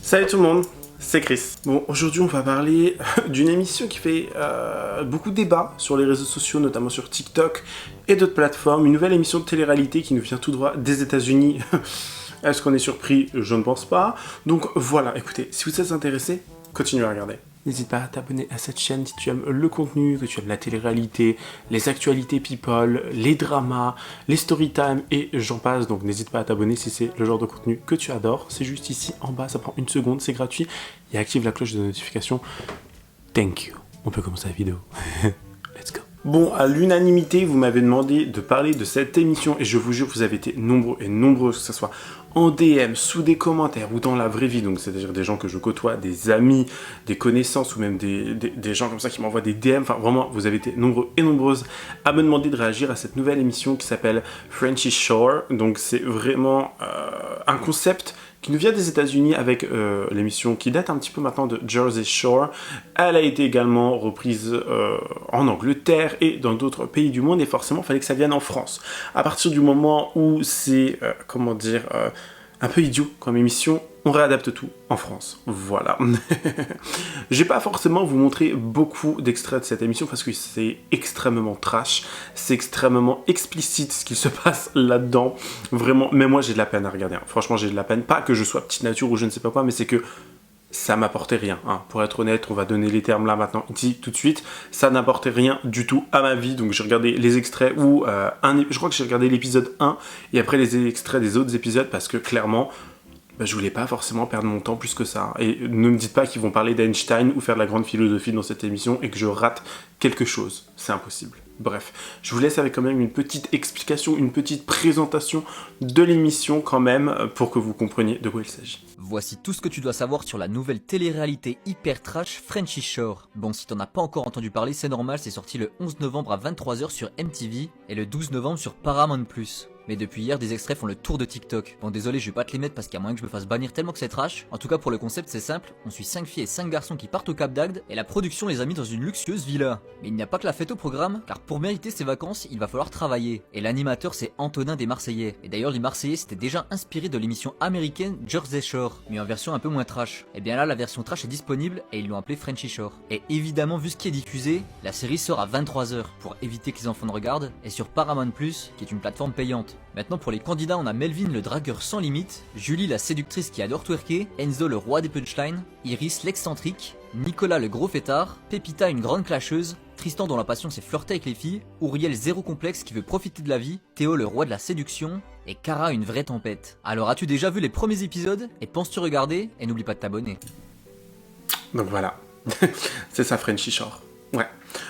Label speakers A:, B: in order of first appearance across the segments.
A: Salut tout le monde, c'est Chris. Bon, aujourd'hui on va parler d'une émission qui fait beaucoup de débats sur les réseaux sociaux, notamment sur TikTok et d'autres plateformes. Une nouvelle émission de télé-réalité qui nous vient tout droit des États-Unis. Est-ce qu'on est surpris? Je ne pense pas. Donc voilà, écoutez, si vous êtes intéressé, continuez à regarder. N'hésite pas à t'abonner à cette chaîne si tu aimes le contenu, que tu aimes la télé-réalité, les actualités people, les dramas, les storytime et j'en passe. Donc n'hésite pas à t'abonner si c'est le genre de contenu que tu adores. C'est juste ici en bas, ça prend une seconde, c'est gratuit. Et active la cloche de notification. Thank you. On peut commencer la vidéo. Let's go. Bon, à l'unanimité, vous m'avez demandé de parler de cette émission et je vous jure, vous avez été nombreux et nombreuses, que ce soit en DM, sous des commentaires ou dans la vraie vie, donc c'est-à-dire des gens que je côtoie, des amis, des connaissances ou même des gens comme ça qui m'envoient des DM, enfin vraiment, vous avez été nombreux et nombreuses à me demander de réagir à cette nouvelle émission qui s'appelle Frenchy Shore. Donc c'est vraiment un concept qui nous vient des États-Unis avec l'émission qui date un petit peu maintenant de Jersey Shore. Elle a été également reprise en Angleterre et dans d'autres pays du monde et forcément, il fallait que ça vienne en France. À partir du moment où c'est, un peu idiot comme émission, on réadapte tout en France. Voilà. Je vais pas forcément vous montrer beaucoup d'extraits de cette émission parce que c'est extrêmement trash, c'est extrêmement explicite ce qui se passe là-dedans. Vraiment, mais moi j'ai de la peine à regarder. Franchement, j'ai de la peine. Pas que je sois petite nature ou je ne sais pas quoi, mais c'est que ça m'apportait rien. Pour être honnête, on va donner les termes là maintenant, ici, tout de suite. Ça n'apportait rien du tout à ma vie. Donc j'ai regardé les extraits ou je crois que j'ai regardé l'épisode 1 et après les extraits des autres épisodes parce que clairement, je voulais pas forcément perdre mon temps plus que ça. Et ne me dites pas qu'ils vont parler d'Einstein ou faire de la grande philosophie dans cette émission et que je rate quelque chose. C'est impossible. Bref, je vous laisse avec quand même une petite explication, une petite présentation de l'émission quand même pour que vous compreniez de quoi il s'agit.
B: Voici tout ce que tu dois savoir sur la nouvelle télé-réalité hyper trash Frenchy Shore. Bon, si t'en as pas encore entendu parler, c'est normal, c'est sorti le 11 novembre à 23h sur MTV et le 12 novembre sur Paramount+. Mais depuis hier, des extraits font le tour de TikTok. Bon, désolé, je vais pas te les mettre parce qu'il y a moyen que je me fasse bannir tellement que c'est trash. En tout cas, pour le concept, c'est simple. On suit 5 filles et 5 garçons qui partent au Cap d'Agde et la production les a mis dans une luxueuse villa. Mais il n'y a pas que la fête au programme, car pour mériter ses vacances, il va falloir travailler. Et l'animateur, c'est Antonin des Marseillais. Et d'ailleurs, les Marseillais s'étaient déjà inspirés de l'émission américaine Jersey Shore, mais en version un peu moins trash. Et bien là, la version trash est disponible et ils l'ont appelé Frenchy Shore. Et évidemment, vu ce qui est diffusé, la série sort à 23h pour éviter que les enfants ne regardent, et sur Paramount+, qui est une plateforme payante. Maintenant, pour les candidats, on a Melvin le dragueur sans limite, Julie la séductrice qui adore twerker, Enzo le roi des punchlines, Iris l'excentrique, Nicolas le gros fêtard, Pépita une grande clasheuse, Tristan dont la passion c'est flirter avec les filles, Ouriel zéro complexe qui veut profiter de la vie, Théo le roi de la séduction, et Cara une vraie tempête. Alors as-tu déjà vu les premiers épisodes et penses-tu regarder? Et n'oublie pas de t'abonner.
A: Donc voilà, c'est ça Frenchy Shore. Ouais.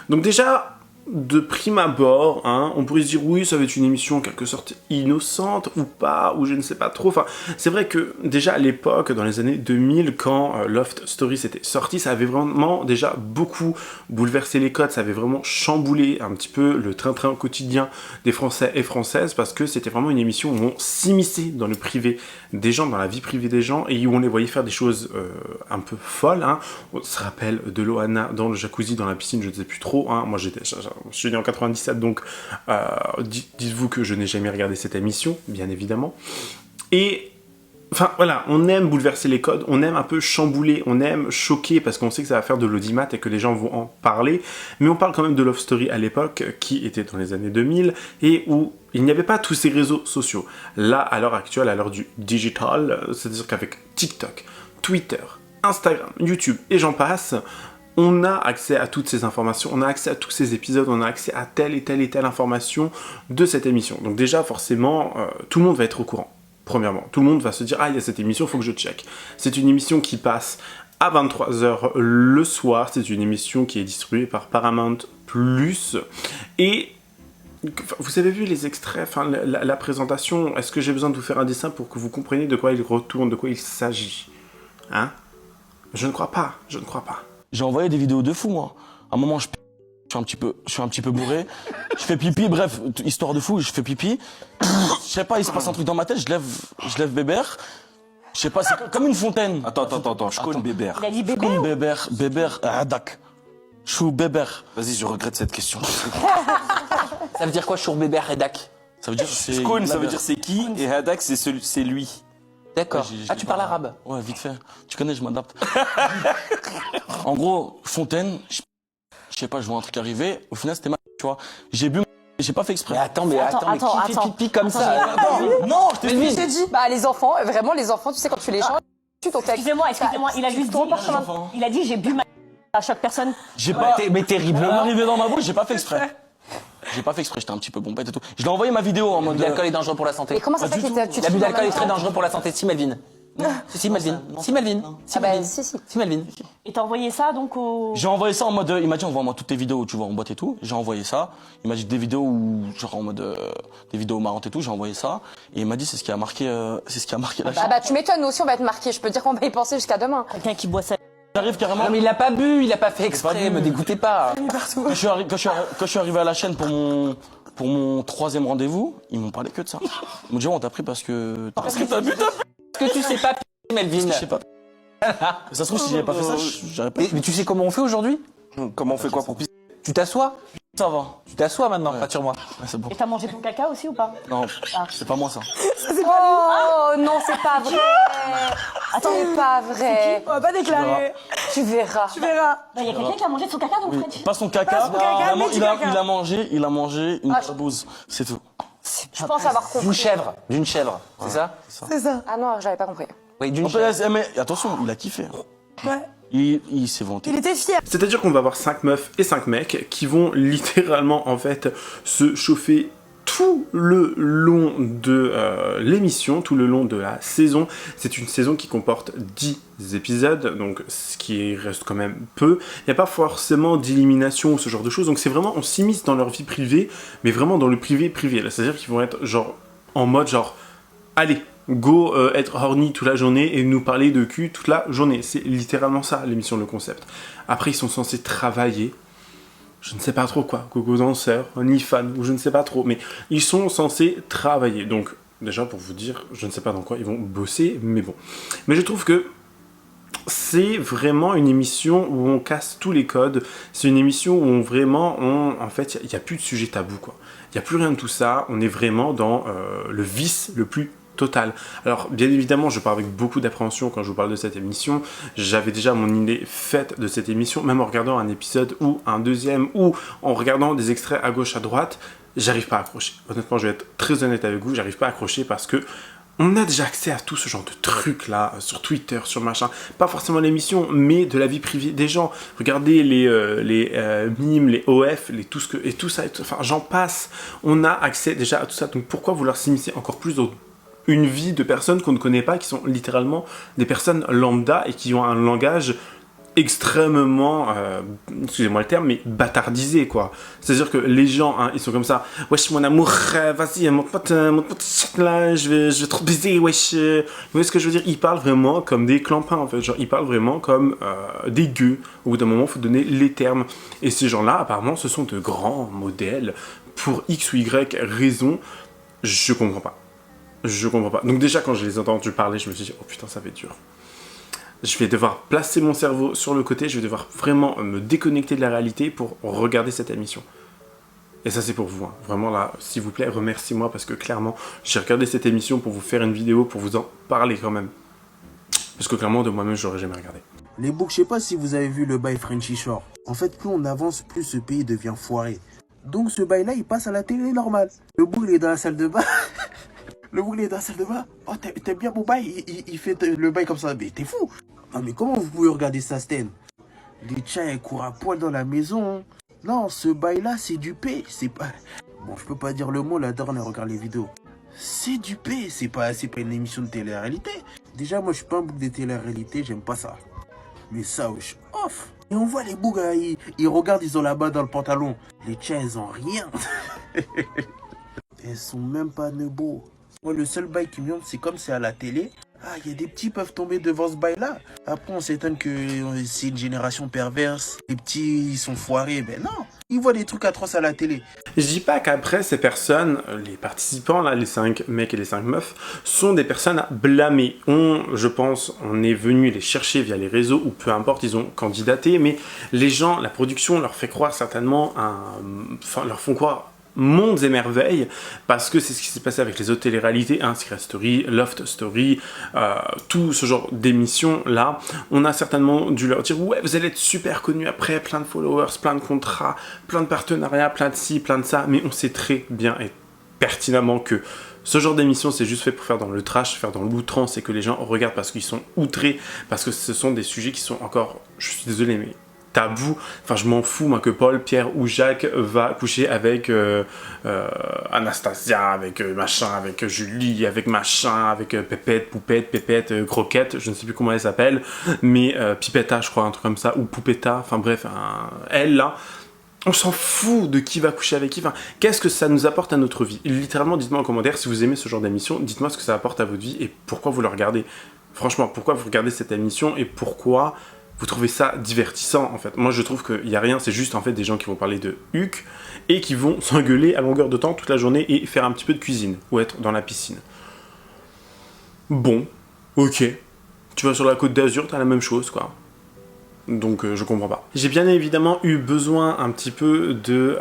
A: Donc déjà, de prime abord, on pourrait se dire oui, ça va être une émission en quelque sorte innocente ou pas, ou je ne sais pas trop. Enfin, c'est vrai que déjà à l'époque, dans les années 2000, quand Loft Story s'était sorti, ça avait vraiment déjà beaucoup bouleversé les codes, ça avait vraiment chamboulé un petit peu le train-train quotidien des Français et Françaises, parce que c'était vraiment une émission où on s'immisçait dans le privé des gens, dans la vie privée des gens, et où on les voyait faire des choses un peu folles. On se rappelle de Loana dans le jacuzzi, dans la piscine, je ne sais plus trop. Moi, je suis né en 97, donc dites-vous que je n'ai jamais regardé cette émission, bien évidemment. Et enfin voilà, on aime bouleverser les codes, on aime un peu chambouler, on aime choquer parce qu'on sait que ça va faire de l'audimat et que les gens vont en parler. Mais on parle quand même de Love Story à l'époque, qui était dans les années 2000 et où il n'y avait pas tous ces réseaux sociaux. Là, à l'heure actuelle, à l'heure du digital, c'est-à-dire qu'avec TikTok, Twitter, Instagram, YouTube et j'en passe, on a accès à toutes ces informations, on a accès à tous ces épisodes, on a accès à telle et telle et telle information de cette émission. Donc déjà, forcément, tout le monde va être au courant. Premièrement, tout le monde va se dire « Ah, il y a cette émission, il faut que je check ». C'est une émission qui passe à 23h le soir. C'est une émission qui est distribuée par Paramount+. Et vous avez vu les extraits, enfin la présentation. Est-ce que j'ai besoin de vous faire un dessin pour que vous compreniez de quoi il retourne, de quoi il s'agit? Je ne crois pas, je ne crois pas.
C: J'ai envoyé des vidéos de fou, moi. À un moment, je suis un petit peu bourré. Je fais pipi, bref, histoire de fou, je fais pipi. Je sais pas, il se passe un truc dans ma tête, je lève Bébert. Je sais pas, c'est comme une fontaine.
D: Attends, je connais Bébert.
E: Il a dit bébé.
C: Comme Bébert, Hadak. Chou Bébert.
D: Vas-y, je regrette cette question.
E: Ça veut dire quoi, Chour bébé Redak?
C: Ça veut dire c'est.
D: Shkoun, ça veut dire c'est qui, et Hadak, c'est lui.
E: D'accord.
C: Ouais,
E: Ah, tu parles arabe?
C: Ouais, vite fait. Tu connais, je m'adapte. En gros, Fontaine, je sais pas, je vois un truc arriver. Au final, c'était ma, tu vois. J'ai bu, j'ai pas fait exprès.
E: Mais attends, mais qui fait pipi comme ça?
C: Non, je
F: Je
C: t'explique.
F: t'ai dit, bah les enfants, vraiment les enfants, tu sais quand tu les changes, tu ton texte.
G: Excusez-moi, il a juste dit,
C: enfants.
G: il a dit j'ai bu à chaque personne.
C: J'ai pas.
E: Mais
C: Ça
E: terriblement.
C: m'est arrivé dans ma bouche, j'ai pas fait exprès. J'ai pas fait exprès, j'étais un petit peu bombette et tout. Je l'ai envoyé ma vidéo en mode.
E: L'alcool est dangereux pour la santé.
F: Et comment ça fait que tu
E: L'abus d'alcool est très dangereux pour la santé. Si, Melvin. Si, Melvin. Si, Melvin. Si,
F: Ah bah
E: Melvin.
F: si.
E: Si, Melvin.
G: Et t'as envoyé ça donc au.
C: J'ai envoyé ça en mode. Il m'a dit, envoie-moi toutes tes vidéos où tu vois en boîte et tout. J'ai envoyé ça. Il m'a dit des vidéos où, genre en mode. Des vidéos marrantes et tout. J'ai envoyé ça. Et il m'a dit, c'est ce qui a marqué la
F: Ah
C: chaîne.
F: bah tu m'étonnes, nous aussi on va être marqués, je peux dire qu'on va y penser jusqu'à demain.
G: Quelqu'un qui boit ça.
C: J'arrive carrément.
E: Non, mais il l'a pas bu, il a pas fait exprès,
C: bu.
E: me dégoûtez pas.
C: Quand je suis arrivé à la chaîne pour mon 3e rendez-vous, ils m'ont parlé que de ça. Ils m'ont dit, on t'a pris parce que t'as bu.
E: Est-ce que tu sais pas, Melvin?
C: Je sais pas. Ça se trouve, si j'avais pas fait ça, j'aurais pas.
E: Mais tu sais comment on fait aujourd'hui?
D: Comment on fait quoi pour pisser?
E: Tu t'assois?
C: Ça va.
E: Tu t'assois maintenant,
C: Ouais.
E: pas sur moi.
C: Ouais, c'est bon.
G: Et t'as mangé ton caca aussi ou pas?
C: Non, c'est pas moi ça.
F: Oh non, c'est pas vrai. Attends, c'est pas vrai.
G: On va pas déclarer.
F: Tu verras.
G: Il y a quelqu'un qui a mangé de son caca donc French.
C: Pas son caca. Vraiment, il a mangé une bouse. C'est tout.
F: Je pense avoir
E: D'une
F: compris.
E: chèvre. D'une chèvre. C'est ça?
F: Ah non, j'avais pas compris.
E: Oui, d'une
C: En
E: chèvre.
C: fait, mais attention, il a kiffé. Ouais. Il s'est vanté.
A: C'est-à-dire qu'on va avoir 5 meufs et 5 mecs qui vont littéralement en fait se chauffer tout le long de l'émission, tout le long de la saison. C'est une saison qui comporte 10 épisodes, donc ce qui reste quand même peu. Il n'y a pas forcément d'élimination ou ce genre de choses, donc c'est vraiment, on s'immisce dans leur vie privée, mais vraiment dans le privé. Là, c'est-à-dire qu'ils vont être genre en mode genre, allez, go être horny toute la journée et nous parler de cul toute la journée. C'est littéralement ça l'émission, le concept. Après, ils sont censés travailler. Je ne sais pas trop quoi, gogo danseur, OnlyFans, ou je ne sais pas trop, mais ils sont censés travailler. Donc, déjà pour vous dire, je ne sais pas dans quoi ils vont bosser, mais bon. Mais je trouve que c'est vraiment une émission où on casse tous les codes. C'est une émission où on vraiment, en fait, il n'y a plus de sujet tabou, quoi. Il n'y a plus rien de tout ça. On est vraiment dans le vice le plus total. Alors, bien évidemment, je parle avec beaucoup d'appréhension quand je vous parle de cette émission. J'avais déjà mon idée faite de cette émission, même en regardant un épisode ou un deuxième, ou en regardant des extraits à gauche, à droite, j'arrive pas à accrocher. Honnêtement, je vais être très honnête avec vous, j'arrive pas à accrocher parce que on a déjà accès à tout ce genre de trucs là, sur Twitter, sur machin. Pas forcément l'émission, mais de la vie privée des gens. Regardez les mimes, les OF, tout ça, enfin j'en passe. On a accès déjà à tout ça. Donc pourquoi vouloir s'immiscer encore plus dans une vie de personnes qu'on ne connaît pas, qui sont littéralement des personnes lambda et qui ont un langage extrêmement, excusez-moi le terme, mais bâtardisé, quoi. C'est-à-dire que les gens, hein, ils sont comme ça. Wesh, mon amour, vas-y, montre-moi ta chatte là, je vais trop baiser, wesh. Vous voyez ce que je veux dire? Ils parlent vraiment comme des clampins, en fait. Genre, ils parlent vraiment comme des gueux. Au bout d'un moment, il faut donner les termes. Et ces gens-là, apparemment, ce sont de grands modèles. Pour X ou Y raison, je comprends pas. Je comprends pas. Donc déjà, quand je les ai entendus parler, je me suis dit, oh putain, ça va être dur. Je vais devoir placer mon cerveau sur le côté, je vais devoir vraiment me déconnecter de la réalité pour regarder cette émission. Et ça, c'est pour vous. Hein. Vraiment, là, s'il vous plaît, remerciez-moi parce que clairement, j'ai regardé cette émission pour vous faire une vidéo, pour vous en parler quand même. Parce que clairement, de moi-même, j'aurais jamais regardé.
H: Les boucs, je sais pas si vous avez vu le bail Frenchy Shore. En fait, plus on avance, plus ce pays devient foiré. Donc ce bail-là, il passe à la télé normale. Le bouc, il est dans la salle de bain. Le bouc, il est dans la salle de bain. Oh, t'aimes bien mon bail? Il fait le bail comme ça. Mais t'es fou. Non, mais comment vous pouvez regarder ça, Sten? Les chats, elles courent à poil dans la maison. Non, ce bail-là, c'est du P. C'est pas... Bon, je peux pas dire le mot, la dernière, regarde les vidéos. C'est du P. C'est pas une émission de télé-réalité. Déjà, moi, je suis pas un bouc de télé-réalité. J'aime pas ça. Mais ça, wesh, off. Et on voit les boucs, hein, ils regardent, ils ont la main dans le pantalon. Les chats, elles ont rien. Elles sont même pas nebo. Moi, le seul bail qui me montre, c'est comme c'est à la télé. Ah, il y a des petits qui peuvent tomber devant ce bail-là. Après, on s'étonne que c'est une génération perverse. Les petits, ils sont foirés. Ben non, ils voient des trucs atroces à la télé.
A: Je dis pas qu'après, ces personnes, les participants, là, les 5 mecs et les 5 meufs, sont des personnes à blâmer. Je pense, on est venu les chercher via les réseaux, ou peu importe, ils ont candidaté, mais les gens, la production leur fait croire certainement, enfin, leur font croire mondes et merveilles, parce que c'est ce qui s'est passé avec les autres téléréalités, hein, Secret Story, Loft Story, tout ce genre d'émissions-là. On a certainement dû leur dire, ouais, vous allez être super connus après, plein de followers, plein de contrats, plein de partenariats, plein de ci, plein de ça, mais on sait très bien et pertinemment que ce genre d'émission, c'est juste fait pour faire dans le trash, faire dans l'outrance, et que les gens regardent parce qu'ils sont outrés, parce que ce sont des sujets qui sont encore, je suis désolé, mais tabou. Enfin, je m'en fous, moi, que Paul, Pierre ou Jacques va coucher avec Anastasia, avec machin, avec Julie, avec machin, avec Pépette, Poupette, Pépette, Croquette, je ne sais plus comment elle s'appelle, mais Pipetta, je crois, un truc comme ça, ou Poupetta, enfin bref, elle, là, on s'en fout de qui va coucher avec qui. Enfin, qu'est-ce que ça nous apporte à notre vie? Littéralement, dites-moi en commentaire si vous aimez ce genre d'émission. Dites-moi ce que ça apporte à votre vie et pourquoi vous le regardez. Franchement, pourquoi vous regardez cette émission et pourquoi vous trouvez ça divertissant, en fait. Moi, je trouve qu'il n'y a rien. C'est juste, en fait, des gens qui vont parler de Huc et qui vont s'engueuler à longueur de temps toute la journée et faire un petit peu de cuisine ou être dans la piscine. Bon, ok. Tu vas sur la Côte d'Azur, t'as la même chose, quoi. Donc je comprends pas. J'ai bien évidemment eu besoin un petit peu de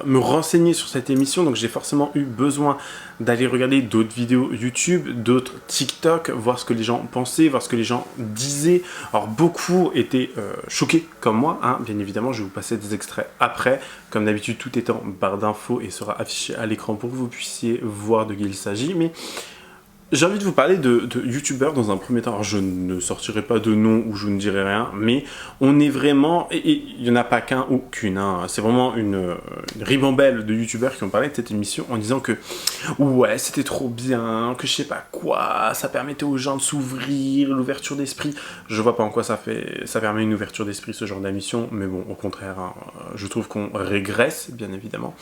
A: me renseigner sur cette émission, donc j'ai forcément eu besoin d'aller regarder d'autres vidéos YouTube, d'autres TikTok, voir ce que les gens pensaient, voir ce que les gens disaient. Alors beaucoup étaient choqués comme moi, hein. Bien évidemment je vais vous passer des extraits après, comme d'habitude tout est en barre d'infos et sera affiché à l'écran pour que vous puissiez voir de qui il s'agit, mais j'ai envie de vous parler de youtubeurs dans un premier temps. Alors, je ne sortirai pas de nom ou je ne dirai rien, mais on est vraiment, et il n'y en a pas qu'un ou qu'une, hein, c'est vraiment une ribambelle de youtubeurs qui ont parlé de cette émission en disant que ouais, c'était trop bien, que je sais pas quoi, ça permettait aux gens de s'ouvrir, l'ouverture d'esprit. Je vois pas en quoi ça permet une ouverture d'esprit, ce genre d'émission, mais bon, au contraire, hein, je trouve qu'on régresse, bien évidemment.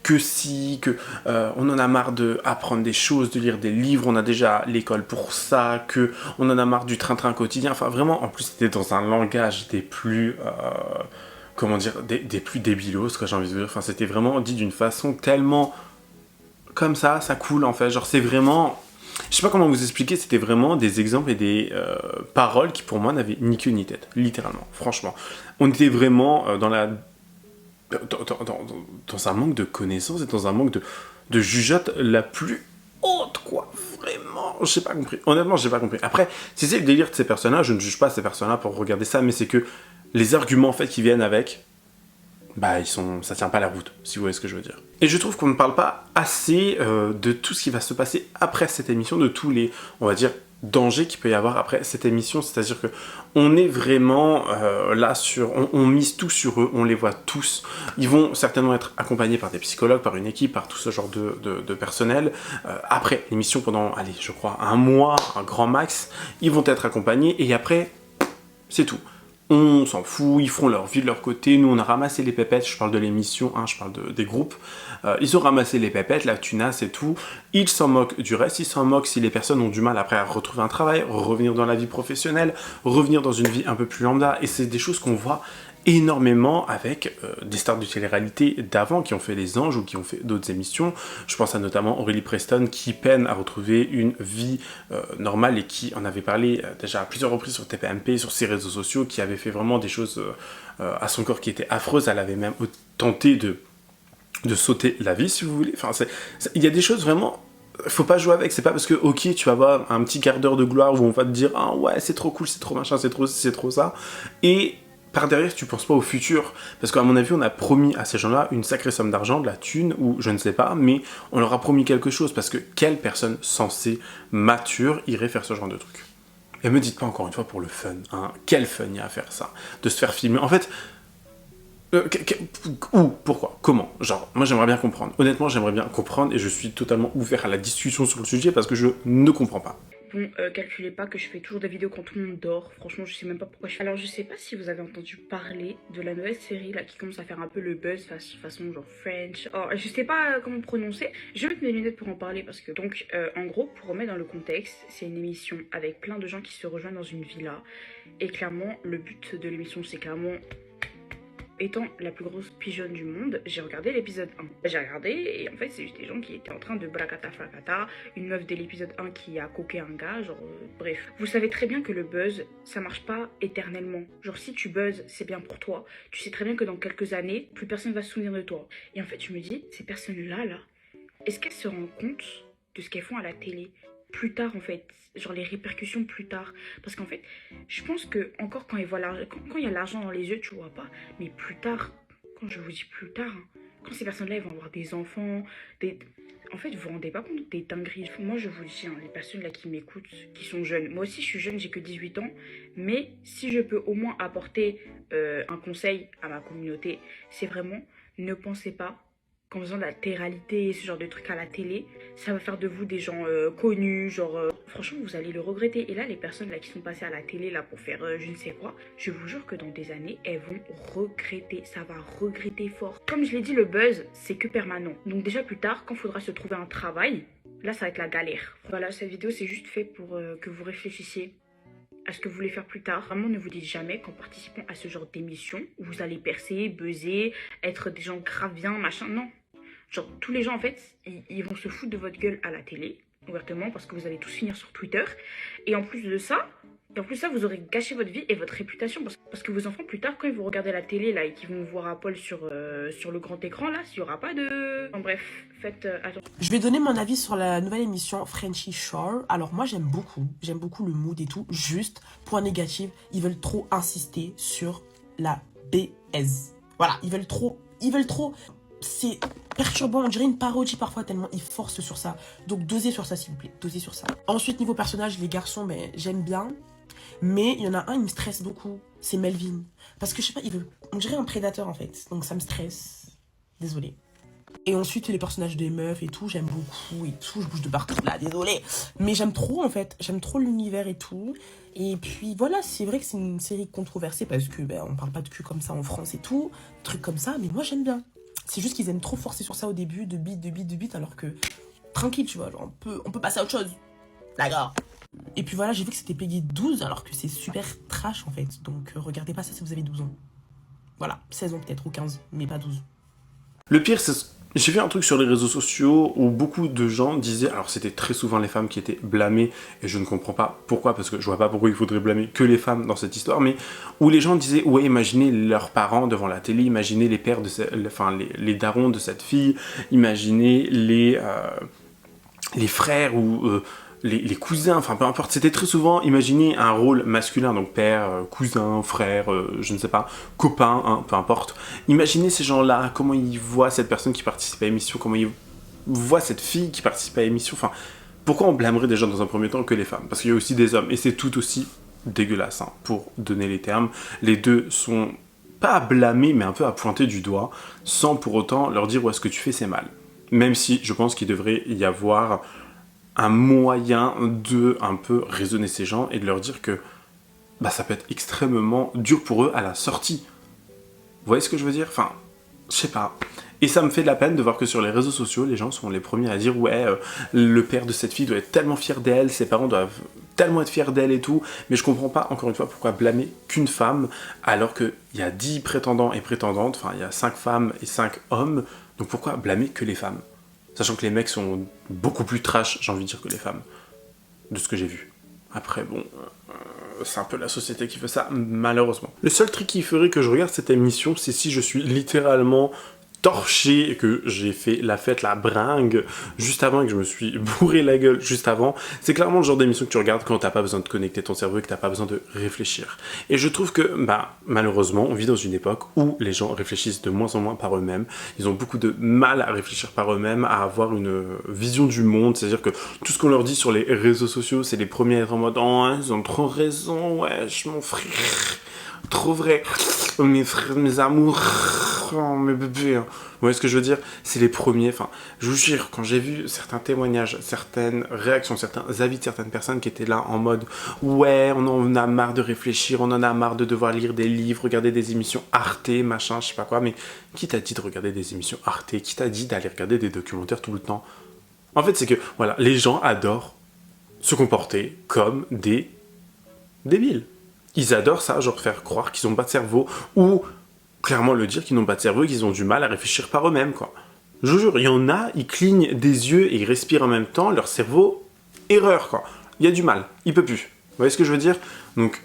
A: Que si, que on en a marre d'apprendre des choses, de lire des livres, on a déjà l'école pour ça, que on en a marre du train-train quotidien, enfin vraiment, en plus c'était dans un langage des plus, comment dire, des plus débilos, ce que j'ai envie de dire, enfin c'était vraiment dit d'une façon tellement comme ça coule en fait, genre c'est vraiment, je sais pas comment vous expliquer, c'était vraiment des exemples et des paroles qui pour moi n'avaient ni queue ni tête, littéralement, franchement. On était vraiment dans un manque de connaissances et dans un manque de jugeote la plus haute, quoi. Vraiment, j'ai pas compris. Honnêtement, j'ai pas compris. Après, si c'est le délire de ces personnages, je ne juge pas ces personnages pour regarder ça, mais c'est que les arguments, en fait, qui viennent avec, bah, ça tient pas la route, si vous voyez ce que je veux dire. Et je trouve qu'on ne parle pas assez de tout ce qui va se passer après cette émission, de tous les, on va dire, danger qu'il peut y avoir après cette émission, c'est-à-dire que on est vraiment là sur, on mise tout sur eux, on les voit tous, ils vont certainement être accompagnés par des psychologues, par une équipe, par tout ce genre de personnel, après l'émission pendant, allez, je crois, un mois, un grand max, ils vont être accompagnés, et après, c'est tout. On s'en fout, ils feront leur vie de leur côté, nous on a ramassé les pépettes, je parle de l'émission, hein, je parle des groupes, ils ont ramassé les pépettes, la tunasse et tout, ils s'en moquent du reste, ils s'en moquent si les personnes ont du mal après à retrouver un travail, revenir dans la vie professionnelle, revenir dans une vie un peu plus lambda, et c'est des choses qu'on voit énormément avec des stars de télé-réalité d'avant qui ont fait Les Anges ou qui ont fait d'autres émissions. Je pense à notamment Aurélie Preston qui peine à retrouver une vie normale et qui en avait parlé déjà à plusieurs reprises sur TPMP, sur ses réseaux sociaux, qui avait fait vraiment des choses à son corps qui étaient affreuses. Elle avait même tenté de sauter la vie, si vous voulez. Enfin, il y a des choses vraiment... Faut pas jouer avec, c'est pas parce que, ok, tu vas avoir un petit quart d'heure de gloire où on va te dire « Ah ouais, c'est trop cool, c'est trop machin, c'est trop ça », et par derrière, tu penses pas au futur. Parce qu'à mon avis, on a promis à ces gens-là une sacrée somme d'argent, de la thune, ou je ne sais pas, mais on leur a promis quelque chose. Parce que quelle personne sensée, mature, irait faire ce genre de truc? Et me dites pas encore une fois pour le fun, hein. Quel fun il y a à faire ça? De se faire filmer. En fait, où? Pourquoi? Comment? Genre, moi j'aimerais bien comprendre. Honnêtement, j'aimerais bien comprendre et je suis totalement ouvert à la discussion sur le sujet parce que je ne comprends pas.
I: Bon, calculez pas que je fais toujours des vidéos quand tout le monde dort. Franchement, je sais même pas pourquoi je fais. Alors, je sais pas si vous avez entendu parler de la nouvelle série là qui commence à faire un peu le buzz façon genre French. Oh, je sais pas comment prononcer. Je vais mettre mes lunettes pour en parler parce que donc, en gros, pour remettre dans le contexte, c'est une émission avec plein de gens qui se rejoignent dans une villa. Et clairement, le but de l'émission, c'est clairement étant la plus grosse pigeonne du monde, j'ai regardé l'épisode 1. J'ai regardé et en fait c'est juste des gens qui étaient en train de bracata fracata, une meuf de l'épisode 1 qui a coqué un gars, genre bref. Vous savez très bien que le buzz, ça marche pas éternellement. Genre si tu buzzes, c'est bien pour toi. Tu sais très bien que dans quelques années, plus personne va se souvenir de toi. Et en fait je me dis, ces personnes-là, est-ce qu'elles se rendent compte de ce qu'elles font à la télé plus tard en fait, genre les répercussions plus tard, parce qu'en fait je pense que encore quand quand il y a l'argent dans les yeux tu vois pas, mais plus tard, quand je vous dis plus tard, hein, quand ces personnes là elles vont avoir des enfants, en fait vous vous rendez pas compte des dingueries. Moi je vous dis, hein, les personnes là qui m'écoutent, qui sont jeunes, moi aussi je suis jeune, j'ai que 18 ans, mais si je peux au moins apporter un conseil à ma communauté, c'est vraiment ne pensez pas qu'en faisant de la télé-réalité, ce genre de trucs à la télé, ça va faire de vous des gens connus, genre... franchement, vous allez le regretter. Et là, les personnes là qui sont passées à la télé là pour faire je ne sais quoi, je vous jure que dans des années, elles vont regretter. Ça va regretter fort. Comme je l'ai dit, le buzz, c'est que permanent. Donc déjà plus tard, quand il faudra se trouver un travail, là, ça va être la galère. Voilà, cette vidéo, c'est juste fait pour que vous réfléchissiez à ce que vous voulez faire plus tard. Vraiment, ne vous dites jamais qu'en participant à ce genre d'émission, vous allez percer, buzzer, être des gens grave bien, machin. Non. Genre, tous les gens, en fait, ils vont se foutre de votre gueule à la télé, ouvertement, parce que vous allez tous finir sur Twitter. Et en plus de ça, vous aurez gâché votre vie et votre réputation. Parce que vos enfants, plus tard, quand ils vont regarder la télé, là, et qu'ils vont vous voir à poil sur le grand écran, là, s'il n'y aura pas de... Enfin, bref, faites attention.
J: Je vais donner mon avis sur la nouvelle émission Frenchy Shore. Alors moi, j'aime beaucoup le mood et tout. Juste, point négatif, ils veulent trop insister sur la baise. Voilà, ils veulent trop... C'est perturbant, on dirait une parodie parfois tellement ils forcent sur ça. Donc dosez sur ça s'il vous plaît, dosez sur ça. Ensuite niveau personnage, les garçons, j'aime bien. Mais il y en a un, il me stresse beaucoup, c'est Melvin. Parce que je sais pas, on dirait un prédateur en fait. Donc ça me stresse, désolé. Et ensuite les personnages des meufs et tout, j'aime beaucoup et tout, je bouge de partout là, désolé. Mais j'aime trop en fait, j'aime trop l'univers et tout. Et puis voilà, c'est vrai que c'est une série controversée parce que on parle pas de cul comme ça en France et tout, trucs comme ça, mais moi j'aime bien. C'est juste qu'ils aiment trop forcer sur ça au début, de beat, alors que tranquille, tu vois, genre on peut passer à autre chose. D'accord. Et puis voilà, j'ai vu que c'était payé 12, alors que c'est super trash en fait. Donc regardez pas ça si vous avez 12 ans. Voilà, 16 ans peut-être, ou 15, mais pas 12.
A: Le pire, c'est... J'ai vu un truc sur les réseaux sociaux où beaucoup de gens disaient, alors c'était très souvent les femmes qui étaient blâmées, et je ne comprends pas pourquoi, parce que je vois pas pourquoi il faudrait blâmer que les femmes dans cette histoire, mais où les gens disaient, ouais, imaginez leurs parents devant la télé, imaginez les pères les darons de cette fille, imaginez les frères ou les cousins, enfin peu importe, c'était très souvent imaginer un rôle masculin, donc père, cousin, frère, je ne sais pas, copain, hein, peu importe. Imaginez ces gens-là, comment ils voient cette personne qui participe à l'émission, comment ils voient cette fille qui participe à l'émission, enfin, pourquoi on blâmerait déjà dans un premier temps que les femmes? Parce qu'il y a aussi des hommes, et c'est tout aussi dégueulasse, hein, pour donner les termes. Les deux sont pas à blâmer, mais un peu à pointer du doigt, sans pour autant leur dire, ouais, ce que tu fais, c'est mal. Même si je pense qu'il devrait y avoir un moyen de un peu raisonner ces gens et de leur dire que ça peut être extrêmement dur pour eux à la sortie. Vous voyez ce que je veux dire? Enfin, je sais pas. Et ça me fait de la peine de voir que sur les réseaux sociaux, les gens sont les premiers à dire ouais, le père de cette fille doit être tellement fier d'elle, ses parents doivent tellement être fiers d'elle et tout, mais je comprends pas, encore une fois, pourquoi blâmer qu'une femme alors qu'il y a 10 prétendants et prétendantes, enfin il y a 5 femmes et 5 hommes, donc pourquoi blâmer que les femmes? Sachant que les mecs sont beaucoup plus trash, j'ai envie de dire, que les femmes. De ce que j'ai vu. Après, bon, c'est un peu la société qui fait ça, malheureusement. Le seul truc qui ferait que je regarde cette émission, c'est si je suis littéralement torché et que j'ai fait la fête, la bringue, juste avant et que je me suis bourré la gueule juste avant. C'est clairement le genre d'émission que tu regardes quand t'as pas besoin de connecter ton cerveau et que t'as pas besoin de réfléchir. Et je trouve que, malheureusement, on vit dans une époque où les gens réfléchissent de moins en moins par eux-mêmes. Ils ont beaucoup de mal à réfléchir par eux-mêmes, à avoir une vision du monde. C'est-à-dire que tout ce qu'on leur dit sur les réseaux sociaux, c'est les premiers à être en mode « Oh, hein, ils ont trop raison, wesh, mon frère, trop vrai, mes frères, mes amours, oh, mes bébés. » Vous voyez ce que je veux dire? C'est les premiers, enfin, je vous jure, quand j'ai vu certains témoignages, certaines réactions, certains avis de certaines personnes qui étaient là en mode « Ouais, on en a marre de réfléchir, on en a marre de devoir lire des livres, regarder des émissions Arte, machin, je sais pas quoi. » Mais qui t'a dit de regarder des émissions Arte? Qui t'a dit d'aller regarder des documentaires tout le temps? En fait, c'est que, voilà, les gens adorent se comporter comme des débiles. Ils adorent ça, genre faire croire qu'ils n'ont pas de cerveau, ou clairement le dire qu'ils n'ont pas de cerveau et qu'ils ont du mal à réfléchir par eux-mêmes, quoi. Je vous jure, il y en a, ils clignent des yeux et ils respirent en même temps, leur cerveau, erreur, quoi. Il y a du mal, il peut plus. Vous voyez ce que je veux dire? Donc,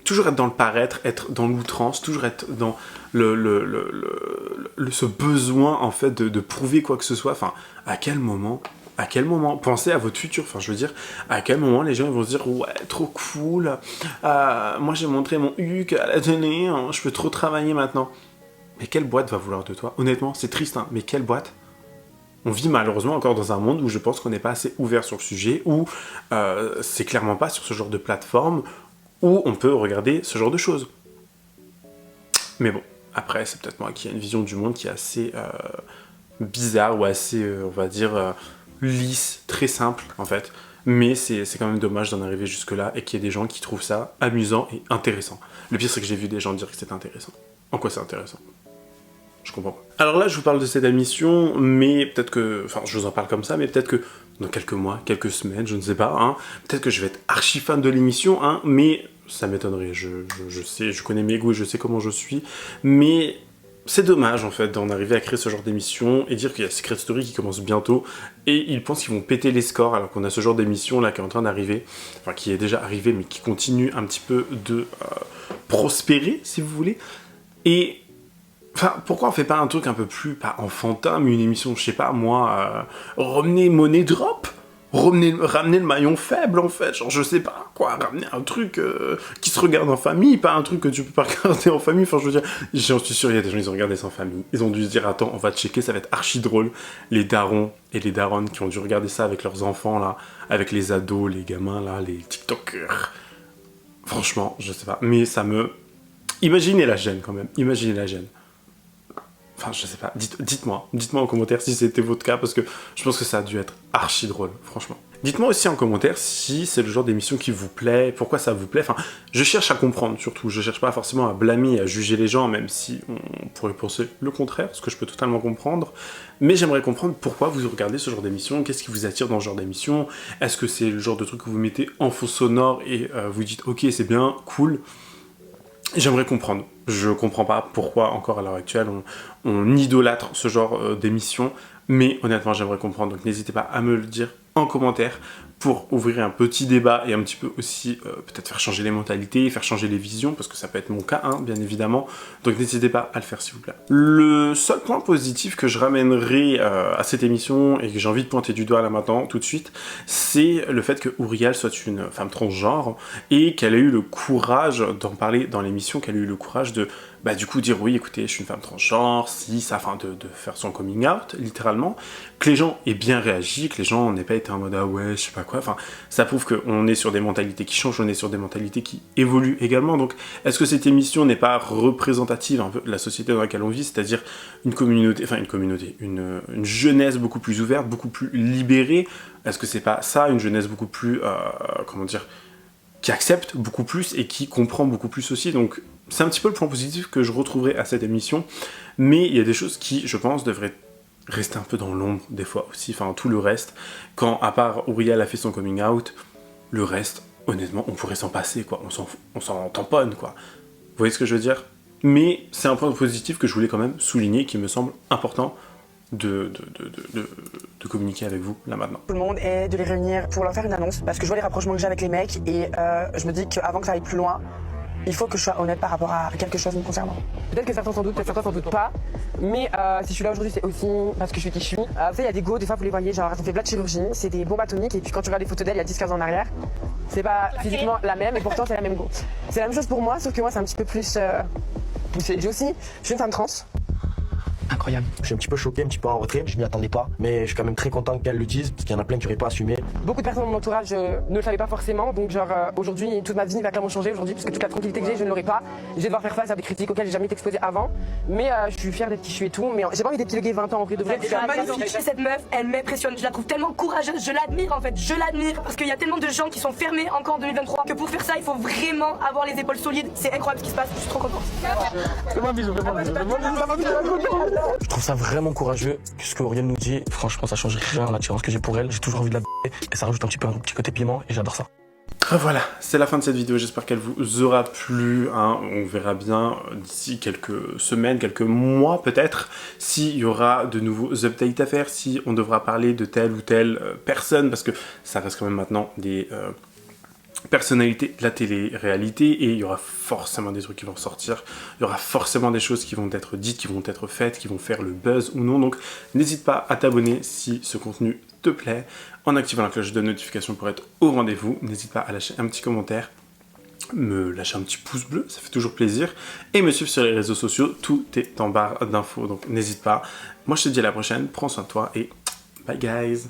A: toujours être dans le paraître, être dans l'outrance, toujours être dans ce besoin, en fait, de prouver quoi que ce soit. Enfin, à quel moment, pensez à votre futur, enfin je veux dire, à quel moment les gens ils vont se dire ouais, trop cool, moi j'ai montré mon huc à la télé, hein, je peux trop travailler maintenant. Mais quelle boîte va vouloir de toi? Honnêtement, c'est triste, hein, mais quelle boîte? On vit malheureusement encore dans un monde où je pense qu'on n'est pas assez ouvert sur le sujet, où c'est clairement pas sur ce genre de plateforme où on peut regarder ce genre de choses. Mais bon, après c'est peut-être moi qui ai une vision du monde qui est assez bizarre ou assez, on va dire... lisse, très simple en fait, mais c'est quand même dommage d'en arriver jusque là et qu'il y ait des gens qui trouvent ça amusant et intéressant. Le pire c'est que j'ai vu des gens dire que c'était intéressant. En quoi c'est intéressant? Je comprends pas. Alors là je vous parle de cette émission, mais peut-être que, enfin je vous en parle comme ça, mais peut-être que dans quelques mois, quelques semaines, je ne sais pas, hein, peut-être que je vais être archi fan de l'émission, hein, mais ça m'étonnerait, je sais, je connais mes goûts et je sais comment je suis, mais... c'est dommage en fait d'en arriver à créer ce genre d'émission et dire qu'il y a Secret Story qui commence bientôt et ils pensent qu'ils vont péter les scores alors qu'on a ce genre d'émission là qui est en train d'arriver, enfin qui est déjà arrivé mais qui continue un petit peu de prospérer si vous voulez. Et enfin pourquoi on fait pas un truc un peu plus, pas enfantin, mais une émission, je sais pas moi, ramener Money Drop, ramener le maillon faible en fait, genre je sais pas quoi, ramener un truc qui se regarde en famille, pas un truc que tu peux pas regarder en famille, enfin je veux dire, j'en suis sûr il y a des gens ils ont regardé ça en famille, ils ont dû se dire attends on va checker, ça va être archi drôle, les darons et les daronnes qui ont dû regarder ça avec leurs enfants là, avec les ados, les gamins là, les tiktokers, franchement je sais pas, mais ça me... imaginez la gêne quand même, imaginez la gêne. Enfin, je sais pas, dites-moi en commentaire si c'était votre cas, parce que je pense que ça a dû être archi drôle, franchement. Dites-moi aussi en commentaire si c'est le genre d'émission qui vous plaît, pourquoi ça vous plaît, enfin, je cherche à comprendre surtout, je cherche pas forcément à blâmer et à juger les gens, même si on pourrait penser le contraire, ce que je peux totalement comprendre, mais j'aimerais comprendre pourquoi vous regardez ce genre d'émission, qu'est-ce qui vous attire dans ce genre d'émission, est-ce que c'est le genre de truc que vous mettez en fond sonore et vous dites ok c'est bien, cool. J'aimerais comprendre. Je comprends pas pourquoi encore à l'heure actuelle on idolâtre ce genre d'émission, mais honnêtement j'aimerais comprendre, donc n'hésitez pas à me le dire en commentaire pour ouvrir un petit débat et un petit peu aussi peut-être faire changer les mentalités, faire changer les visions, parce que ça peut être mon cas, hein, bien évidemment, donc n'hésitez pas à le faire s'il vous plaît. Le seul point positif que je ramènerai à cette émission et que j'ai envie de pointer du doigt là maintenant, tout de suite, c'est le fait que Ourial soit une femme transgenre et qu'elle ait eu le courage d'en parler dans l'émission, qu'elle ait eu le courage de bah du coup dire oui écoutez je suis une femme transgenre, si ça, enfin de faire son coming out littéralement, que les gens aient bien réagi, que les gens n'aient pas été en mode ah ouais je sais pas quoi, enfin ça prouve qu'on est sur des mentalités qui changent, on est sur des mentalités qui évoluent également, donc est-ce que cette émission n'est pas représentative un peu de la société dans laquelle on vit, c'est-à-dire une communauté, une jeunesse beaucoup plus ouverte, beaucoup plus libérée, est-ce que c'est pas ça, une jeunesse beaucoup plus, comment dire, qui accepte beaucoup plus et qui comprend beaucoup plus aussi, donc c'est un petit peu le point positif que je retrouverai à cette émission, mais il y a des choses qui, je pense, devraient rester un peu dans l'ombre des fois aussi, enfin tout le reste, quand à part Ourial a fait son coming out, le reste, honnêtement, on pourrait s'en passer, quoi, on s'en tamponne, quoi. Vous voyez ce que je veux dire? Mais c'est un point positif que je voulais quand même souligner, qui me semble important de communiquer avec vous, là, maintenant.
K: Tout le monde et de les réunir pour leur faire une annonce, parce que je vois les rapprochements que j'ai avec les mecs, et je me dis qu'avant que ça aille plus loin, il faut que je sois honnête par rapport à quelque chose me concernant. Peut-être que certains s'en doutent, peut-être certains s'en doutent pas. Mais si je suis là aujourd'hui, c'est aussi parce que je suis qui je suis. Vous savez, il y a des go, des fois vous les voyez, genre elles ont fait plein de chirurgie, c'est des bombes atomiques, et puis quand tu regardes les photos d'elles il y a 10-15 ans en arrière, c'est pas physiquement la même, et pourtant c'est la même go. C'est la même chose pour moi, sauf que moi c'est un petit peu plus poussé. J'ai aussi, je suis une femme trans. Incroyable.
L: Je suis un petit peu choqué, un petit peu en retrait, je m'y attendais pas, mais je suis quand même très content qu'elle le dise, parce qu'il y en a plein qui n'auraient pas assumé.
K: Beaucoup de personnes dans mon entourage ne le savaient pas forcément, donc genre aujourd'hui toute ma vie va clairement changer aujourd'hui, parce que toute la tranquillité que j'ai, je ne l'aurai pas. Je vais devoir faire face à des critiques auxquelles j'ai jamais été exposée avant, mais je suis fière d'être qui je suis et tout, mais j'ai pas envie d'épiloguer 20 ans en vrai de vrai.
M: Cette meuf, elle m'impressionne, je la trouve tellement courageuse, je l'admire en fait, je l'admire, parce qu'il y a tellement de gens qui sont fermés encore en 2023, que pour faire ça il faut vraiment avoir les épaules solides, c'est incroyable ce qui se passe, je suis trop contente.
L: Je trouve ça vraiment courageux, ce que Auriel nous dit. Franchement, ça change rien à l'attirance que j'ai pour elle. J'ai toujours envie de la b***er et ça rajoute un petit côté piment et j'adore ça.
A: Voilà, c'est la fin de cette vidéo, j'espère qu'elle vous aura plu, hein. On verra bien d'ici quelques semaines, quelques mois peut-être, s'il y aura de nouveaux updates à faire, si on devra parler de telle ou telle personne, parce que ça reste quand même maintenant des personnalités de la télé-réalité, et il y aura forcément des trucs qui vont sortir, il y aura forcément des choses qui vont être dites, qui vont être faites, qui vont faire le buzz ou non, donc n'hésite pas à t'abonner si ce contenu te plaît, en activant la cloche de notification pour être au rendez-vous. N'hésite pas à lâcher un petit commentaire, me lâcher un petit pouce bleu, ça fait toujours plaisir, et me suivre sur les réseaux sociaux, tout est en barre d'infos, donc n'hésite pas. Moi je te dis à la prochaine, prends soin de toi et bye guys.